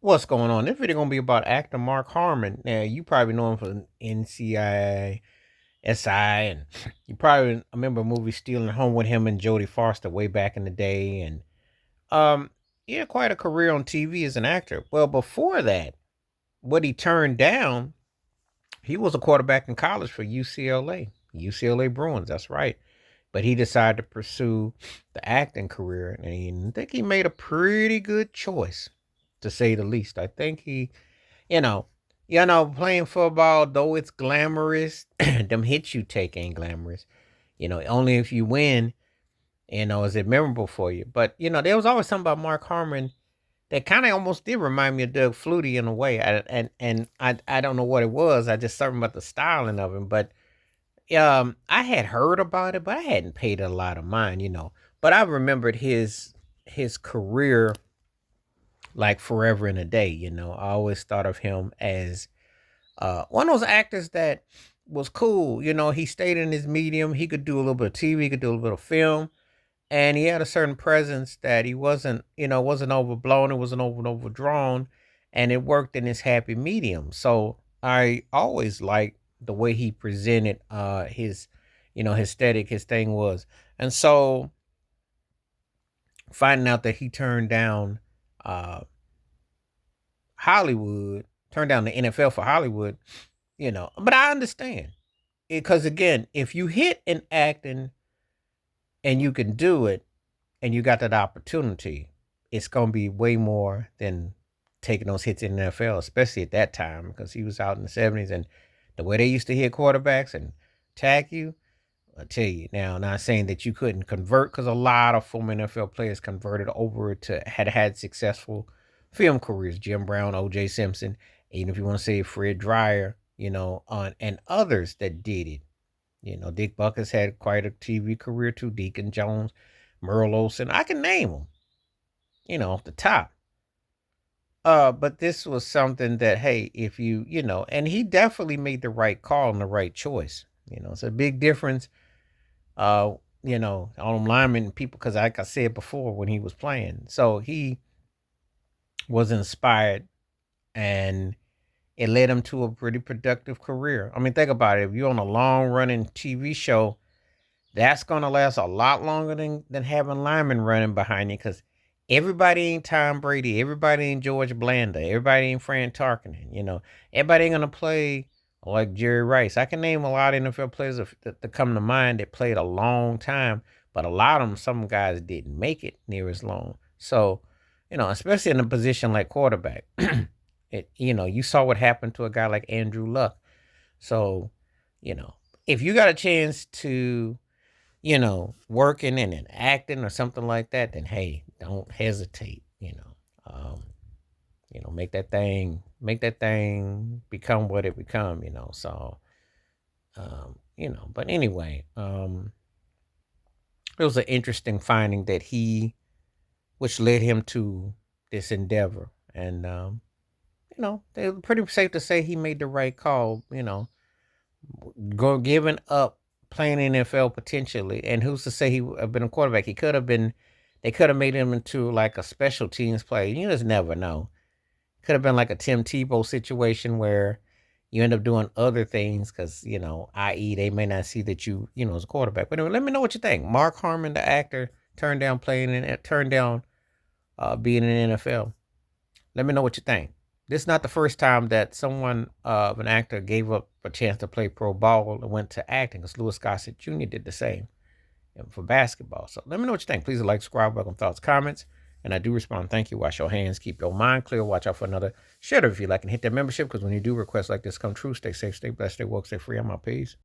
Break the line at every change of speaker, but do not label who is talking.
What's going on? This video gonna be about actor Mark Harmon. Now, you probably know him from NCIA, SI, and you probably remember a movie Stealing Home with him and Jodie Foster way back in the day. And he had quite a career on TV as an actor. Well, before that, what he turned down, he was a quarterback in college for UCLA Bruins. That's right. But he decided to pursue the acting career, and I think he made a pretty good choice, to say the least. I think you know, playing football, though it's glamorous, them hits you take ain't glamorous. Only if you win, is it memorable for you. But, there was always something about Mark Harmon that kind of almost did remind me of Doug Flutie in a way. I don't know what it was. I just something about the styling of him. But I had heard about it, but I hadn't paid it a lot of mind. But I remembered his career like forever and a day. I always thought of him as one of those actors that was cool. He stayed in his medium. He could do a little bit of TV, he could do a little bit of film, and he had a certain presence that he wasn't overblown, it wasn't overdrawn, and it worked in his happy medium. So I always liked the way he presented his aesthetic, his thing was. And so finding out that he uh Hollywood, turned down the NFL for Hollywood, but I understand. Because again, if you hit in acting and you can do it and you got that opportunity, it's going to be way more than taking those hits in the NFL, especially at that time, because he was out in the 70s, and the way they used to hit quarterbacks and tag you, I tell you now, not saying that you couldn't convert, because a lot of former NFL players converted over to had successful film careers. Jim Brown, O.J. Simpson, even if you want to say Fred Dryer, on and others that did it. Dick Buckus had quite a TV career too. Deacon Jones, Merle Olsen, I can name them, off the top. But this was something that, hey, if and he definitely made the right call and the right choice. It's a big difference on linemen people, because like I said before, when he was playing. So he was inspired, and it led him to a pretty productive career. I mean, think about it. If you're on a long running TV show, that's gonna last a lot longer than having linemen running behind you, because everybody ain't Tom Brady, everybody ain't George Blanda, everybody ain't Fran Tarkenton. Everybody ain't gonna play like Jerry Rice. I can name a lot of NFL players that come to mind that played a long time, but a lot of them, some guys didn't make it near as long. So, especially in a position like quarterback, you saw what happened to a guy like Andrew Luck. So, you know, if you got a chance to, working and in acting or something like that, then hey, don't hesitate. Make that thing become what it become. So, but anyway, it was an interesting finding that which led him to this endeavor, and they're pretty safe to say he made the right call. Giving up playing NFL potentially, and who's to say he would have been a quarterback? He could have been. They could have made him into like a special teams player. You just never know. Could have been like a Tim Tebow situation where you end up doing other things because i.e., they may not see that as a quarterback. But anyway, let me know what you think. Mark Harmon, the actor, turned down turned down being in the NFL. Let me know what you think. This is not the first time that an actor, gave up a chance to play pro ball and went to acting, because Louis Gossett Jr. did the same for basketball. So let me know what you think. Please like, subscribe, welcome thoughts, comments. And I do respond. Thank you. Wash your hands. Keep your mind clear. Watch out for another. Share it if you like, and hit that membership, because when you do requests like this come true, stay safe, stay blessed, stay woke, stay free. I'm out. Peace.